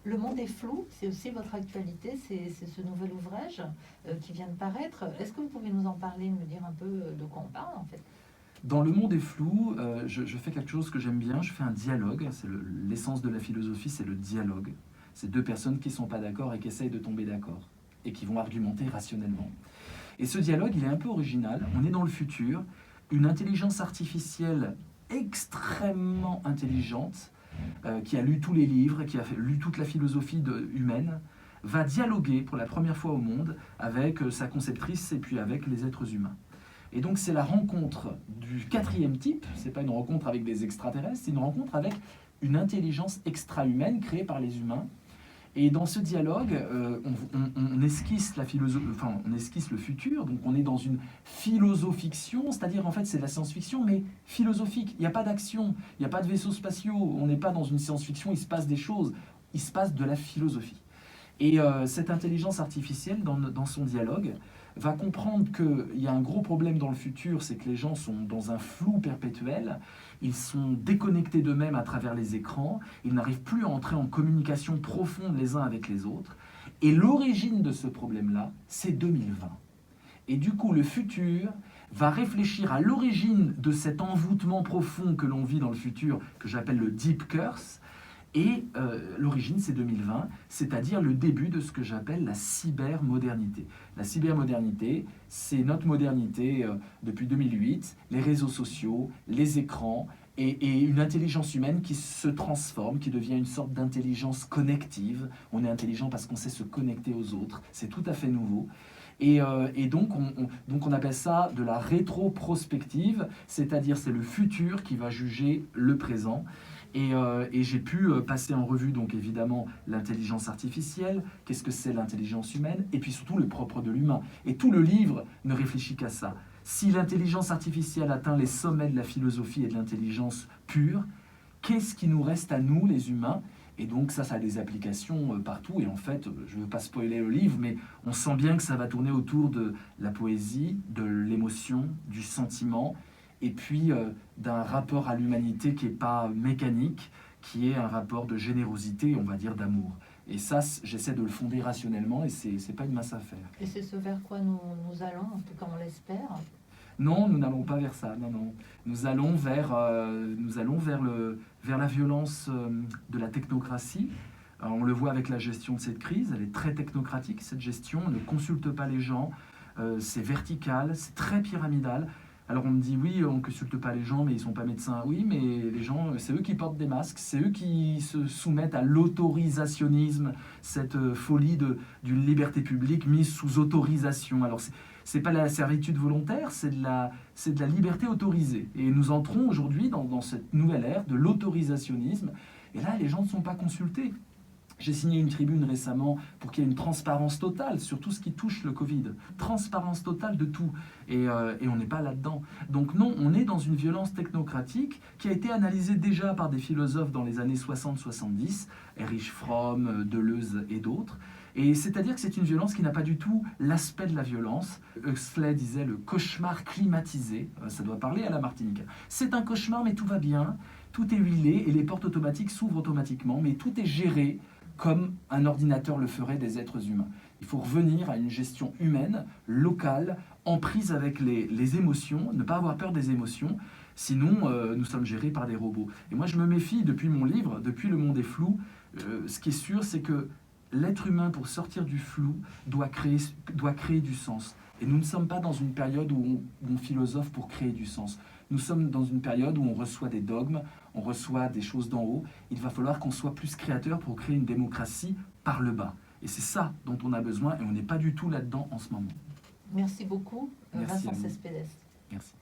Le monde est flou, c'est aussi votre actualité, c'est ce nouvel ouvrage qui vient de paraître. Est-ce que vous pouvez nous en parler, me dire un peu de quoi on parle en fait? Dans le monde est flou, je fais quelque chose que j'aime bien, je fais un dialogue. L'essence de la philosophie, c'est le dialogue. C'est deux personnes qui ne sont pas d'accord et qui essayent de tomber d'accord et qui vont argumenter rationnellement. Et ce dialogue, il est un peu original. On est dans le futur, une intelligence artificielle extrêmement intelligente, qui a lu tous les livres, qui a lu toute la philosophie humaine, va dialoguer pour la première fois au monde avec sa conceptrice et puis avec les êtres humains. Et donc c'est la rencontre du quatrième type, c'est pas une rencontre avec des extraterrestres, c'est une rencontre avec une intelligence extra-humaine créée par les humains. Et dans ce dialogue, on esquisse on esquisse le futur, donc on est dans une philosophiction, c'est-à-dire en fait c'est de la science-fiction, mais philosophique. Il n'y a pas d'action, il n'y a pas de vaisseaux spatiaux, on n'est pas dans une science-fiction, il se passe des choses, il se passe de la philosophie. Et cette intelligence artificielle, dans son dialogue, va comprendre qu'il y a un gros problème dans le futur, c'est que les gens sont dans un flou perpétuel, ils sont déconnectés d'eux-mêmes à travers les écrans, ils n'arrivent plus à entrer en communication profonde les uns avec les autres. Et l'origine de ce problème-là, c'est 2020. Et du coup, le futur va réfléchir à l'origine de cet envoûtement profond que l'on vit dans le futur, que j'appelle le Deep Curse. Et l'origine, c'est 2020, c'est-à-dire le début de ce que j'appelle la cybermodernité. La cybermodernité, c'est notre modernité depuis 2008, les réseaux sociaux, les écrans, et une intelligence humaine qui se transforme, qui devient une sorte d'intelligence connective. On est intelligent parce qu'on sait se connecter aux autres, c'est tout à fait nouveau. Et donc, on appelle ça de la rétroprospective, c'est-à-dire c'est le futur qui va juger le présent. Et j'ai pu passer en revue, donc évidemment, l'intelligence artificielle, qu'est-ce que c'est l'intelligence humaine, et puis surtout le propre de l'humain. Et tout le livre ne réfléchit qu'à ça. Si l'intelligence artificielle atteint les sommets de la philosophie et de l'intelligence pure, qu'est-ce qui nous reste à nous, les humains? Et donc ça a des applications partout. Et en fait, je ne veux pas spoiler le livre, mais on sent bien que ça va tourner autour de la poésie, de l'émotion, du sentiment, et puis d'un rapport à l'humanité qui n'est pas mécanique, qui est un rapport de générosité, on va dire d'amour. Et ça, j'essaie de le fonder rationnellement, et c'est pas une mince affaire. Et c'est ce vers quoi nous allons, en tout cas on l'espère. Non, nous n'allons pas vers ça. Non, non. Nous allons vers la violence de la technocratie. On le voit avec la gestion de cette crise. Elle est très technocratique, cette gestion. On ne consulte pas les gens. C'est vertical, c'est très pyramidal. Alors on me dit, oui, on ne consulte pas les gens, mais ils ne sont pas médecins. Oui, mais les gens, c'est eux qui portent des masques, c'est eux qui se soumettent à l'autorisationnisme, cette folie d'une liberté publique mise sous autorisation. Alors c'est pas la servitude volontaire, c'est de la liberté autorisée. Et nous entrons aujourd'hui dans cette nouvelle ère de l'autorisationnisme. Et là, les gens ne sont pas consultés. J'ai signé une tribune récemment pour qu'il y ait une transparence totale sur tout ce qui touche le Covid. Transparence totale de tout. Et on n'est pas là-dedans. Donc non, on est dans une violence technocratique qui a été analysée déjà par des philosophes dans les années 60-70, Erich Fromm, Deleuze et d'autres. Et c'est-à-dire que c'est une violence qui n'a pas du tout l'aspect de la violence. Huxley disait le cauchemar climatisé, ça doit parler à la Martinique. C'est un cauchemar, mais tout va bien, tout est huilé et les portes automatiques s'ouvrent automatiquement, mais tout est géré comme un ordinateur le ferait des êtres humains. Il faut revenir à une gestion humaine, locale, en prise avec les émotions, ne pas avoir peur des émotions, sinon nous sommes gérés par des robots. Et moi je me méfie depuis mon livre, depuis Le Monde est flou, ce qui est sûr c'est que l'être humain, pour sortir du flou, doit créer du sens. Et nous ne sommes pas dans une période où on philosophe pour créer du sens. Nous sommes dans une période où on reçoit des dogmes, on reçoit des choses d'en haut. Il va falloir qu'on soit plus créateur pour créer une démocratie par le bas. Et c'est ça dont on a besoin, et on n'est pas du tout là-dedans en ce moment. Merci beaucoup, Merci Vincent Cespedes. Merci.